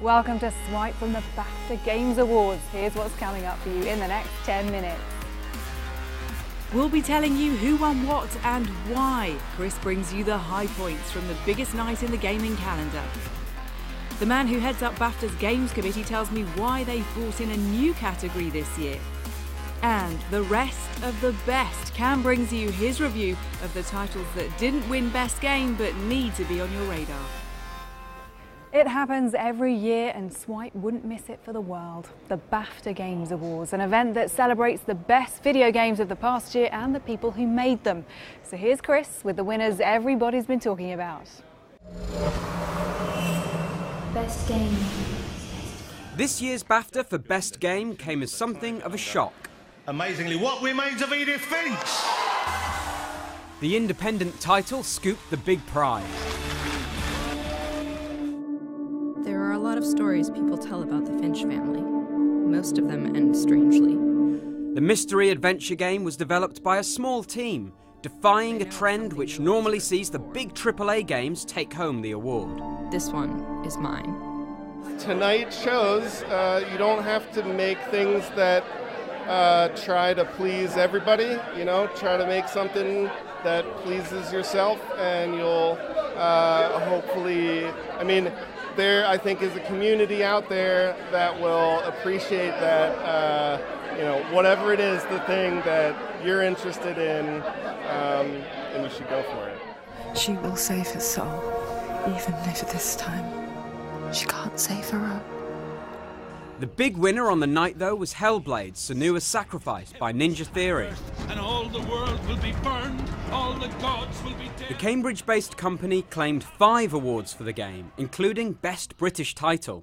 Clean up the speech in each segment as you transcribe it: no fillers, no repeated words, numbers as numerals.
Welcome to Swipe from the Bafta Games Awards. Here's what's coming up for you in the next 10 minutes. We'll be telling you who won what and why. Chris brings you the high points from the biggest night in the gaming calendar. The man who heads up Bafta's Games Committee tells me why they've brought in a new category this year. And the rest of the best. Cam brings you his review of the titles that didn't win Best Game but need to be on your radar. It happens every year and Swipe wouldn't miss it for the world. The Bafta Games Awards, an event that celebrates the best video games of the past year and the people who made them. So here's Chris with the winners everybody's been talking about. Best Game. This year's Bafta for Best Game came as something of a shock. Amazingly, what remains of Edith Finch? The independent title scooped the big prize. There are a lot of stories people tell about the Finch family. Most of them end strangely. The mystery adventure game was developed by a small team, defying a trend which normally sees the big AAA games take home the award. This one is mine. Tonight shows you don't have to make things that try to please everybody, try to make something that pleases yourself, and you'll hopefully, there, I think, is a community out there that will appreciate that, whatever it is, the thing that you're interested in, and you should go for it. She will save her soul, even if this time she can't save her own. The big winner on the night, though, was Hellblade: Senua's Sacrifice by Ninja Theory. And all the world will be burned, all the gods will be dead. The Cambridge-based company claimed 5 awards for the game, including Best British Title.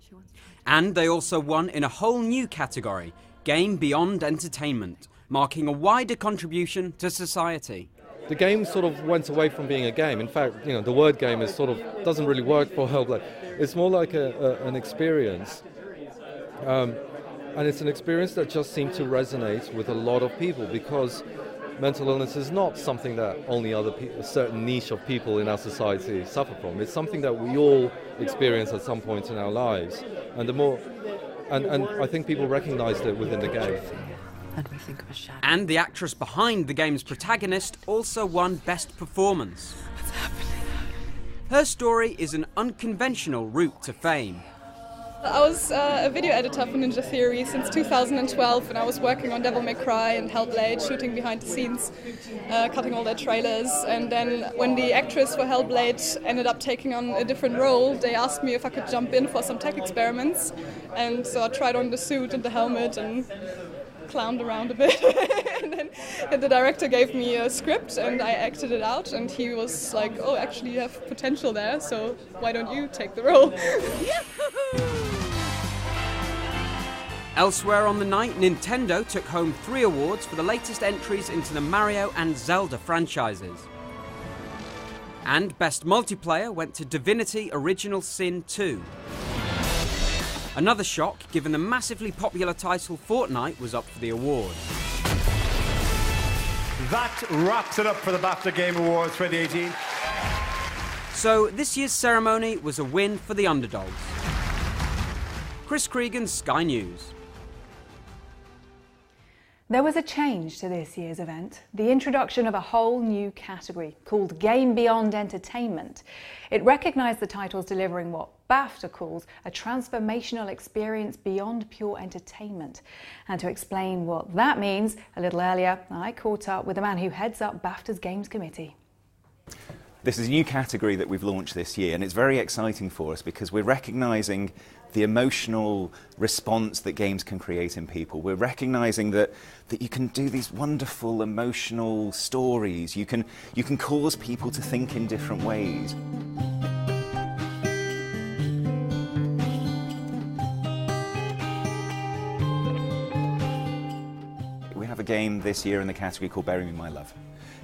And they also won in a whole new category, Game Beyond Entertainment, marking a wider contribution to society. The game sort of went away from being a game. In fact, the word game is doesn't really work for Hellblade. It's more like an experience. And it's an experience that just seemed to resonate with a lot of people, because mental illness is not something that only a certain niche of people in our society suffer from. It's something that we all experience at some point in our lives. And and I think people recognized it within the game. And we think of a shadow. And the actress behind the game's protagonist also won Best Performance. What's happening? Her story is an unconventional route to fame. I was a video editor for Ninja Theory since 2012, and I was working on Devil May Cry and Hellblade, shooting behind the scenes, cutting all their trailers. And then when the actress for Hellblade ended up taking on a different role, they asked me if I could jump in for some tech experiments. And so I tried on the suit and the helmet and clowned around a bit. and the director gave me a script and I acted it out, and he was like, oh, actually you have potential there, so why don't you take the role? Elsewhere on the night, Nintendo took home 3 awards for the latest entries into the Mario and Zelda franchises. And Best Multiplayer went to Divinity Original Sin 2. Another shock, given the massively popular title Fortnite was up for the award. That wraps it up for the Bafta Game Awards 2018. So this year's ceremony was a win for the underdogs. Chris Creegan, Sky News. There was a change to this year's event, the introduction of a whole new category called Game Beyond Entertainment. It recognised the titles delivering what Bafta calls a transformational experience beyond pure entertainment. And to explain what that means, a little earlier, I caught up with the man who heads up Bafta's Games Committee. This is a new category that we've launched this year, and it's very exciting for us because we're recognising the emotional response that games can create in people. We're recognising that you can do these wonderful emotional stories. You can cause people to think in different ways. We have a game this year in the category called Bury Me My Love.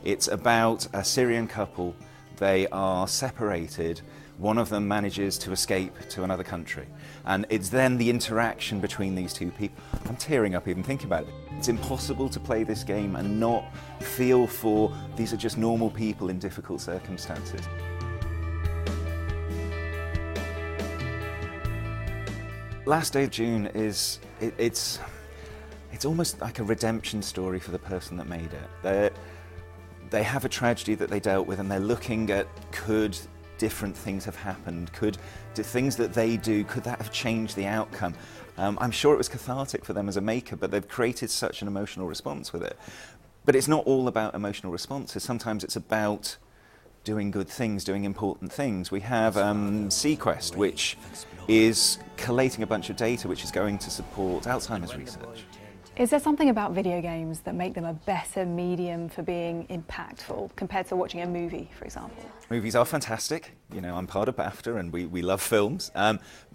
It's about a Syrian couple. They are separated. One of them manages to escape to another country. And it's then the interaction between these two people. I'm tearing up even thinking about it. It's impossible to play this game and not feel for these are just normal people in difficult circumstances. Last Day of June is, it's almost like a redemption story for the person that made it. They have a tragedy that they dealt with, and they're looking at, could different things have happened? Could the things that they do, could that have changed the outcome? I'm sure it was cathartic for them as a maker, but they've created such an emotional response with it. But it's not all about emotional responses. Sometimes it's about doing good things, doing important things. We have Sequest, which is collating a bunch of data which is going to support Alzheimer's research. Is there something about video games that make them a better medium for being impactful compared to watching a movie, for example? Movies are fantastic. You know, I'm part of Bafta and we love films.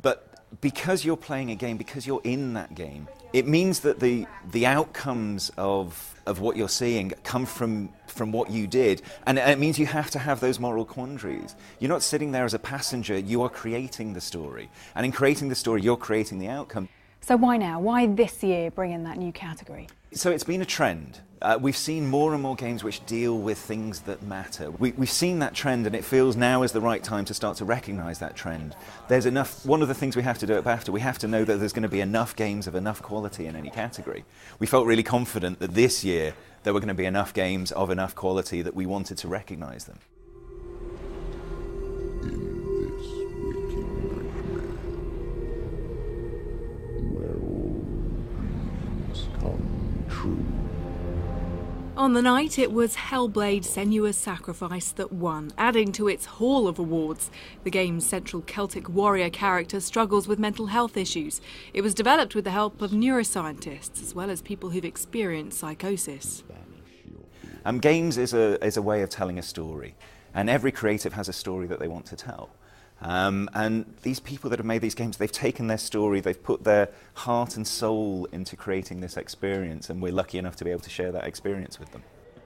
But because you're playing a game, because you're in that game, it means that the outcomes of what you're seeing come from what you did. And it means you have to have those moral quandaries. You're not sitting there as a passenger, you are creating the story. And in creating the story, you're creating the outcome. So why now? Why this year bring in that new category? So it's been a trend. We've seen more and more games which deal with things that matter. We've seen that trend, and it feels now is the right time to start to recognise that trend. There's enough. One of the things we have to do at Bafta, we have to know that there's going to be enough games of enough quality in any category. We felt really confident that this year there were going to be enough games of enough quality that we wanted to recognise them. On the night, it was Hellblade: Senua's Sacrifice that won, adding to its haul of awards. The game's central Celtic warrior character struggles with mental health issues. It was developed with the help of neuroscientists, as well as people who've experienced psychosis. Games is a way of telling a story, and every creative has a story that they want to tell. And these people that have made these games, they've taken their story, they've put their heart and soul into creating this experience, and we're lucky enough to be able to share that experience with them.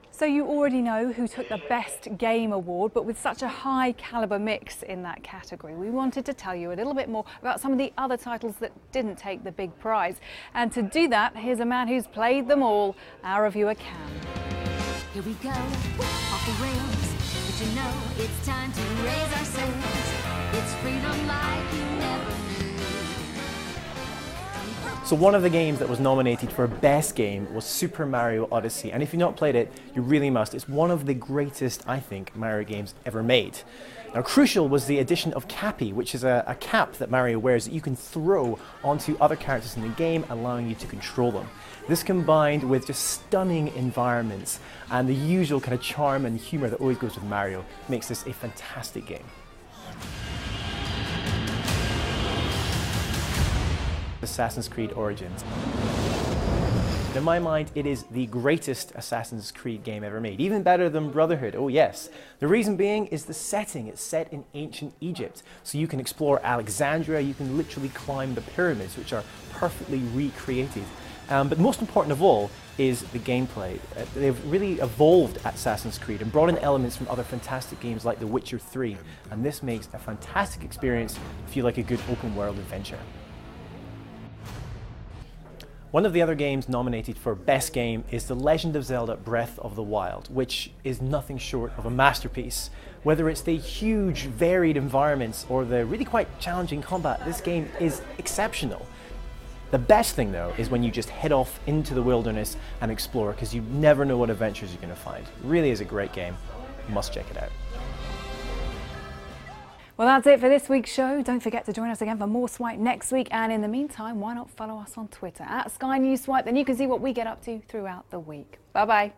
So you already know who took the Best Game Award, but with such a high calibre mix in that category, we wanted to tell you a little bit more about some of the other titles that didn't take the big prize. And to do that, here's a man who's played them all, our reviewer Cam. Here we go, off the rails, but you know it's time to raise our sails. It's freedom like you never knew. So one of the games that was nominated for Best Game was Super Mario Odyssey, and if you've not played it, you really must. It's one of the greatest, I think, Mario games ever made. Now, crucial was the addition of Cappy, which is a cap that Mario wears that you can throw onto other characters in the game, allowing you to control them. This combined with just stunning environments and the usual kind of charm and humor that always goes with Mario makes this a fantastic game. Assassin's Creed Origins. In my mind, it is the greatest Assassin's Creed game ever made, even better than Brotherhood, oh yes. The reason being is the setting. It's set in ancient Egypt, so you can explore Alexandria, you can literally climb the pyramids, which are perfectly recreated. But most important of all is the gameplay. They've really evolved Assassin's Creed and brought in elements from other fantastic games like The Witcher 3, and this makes a fantastic experience if you like a good open world adventure. One of the other games nominated for Best Game is The Legend of Zelda: Breath of the Wild, which is nothing short of a masterpiece. Whether it's the huge, varied environments or the really quite challenging combat, this game is exceptional. The best thing, though, is when you just head off into the wilderness and explore, because you never know what adventures you're going to find. It really is a great game. You must check it out. Well, that's it for this week's show. Don't forget to join us again for more Swipe next week. And in the meantime, why not follow us on Twitter @Sky News Swipe? Then you can see what we get up to throughout the week. Bye-bye.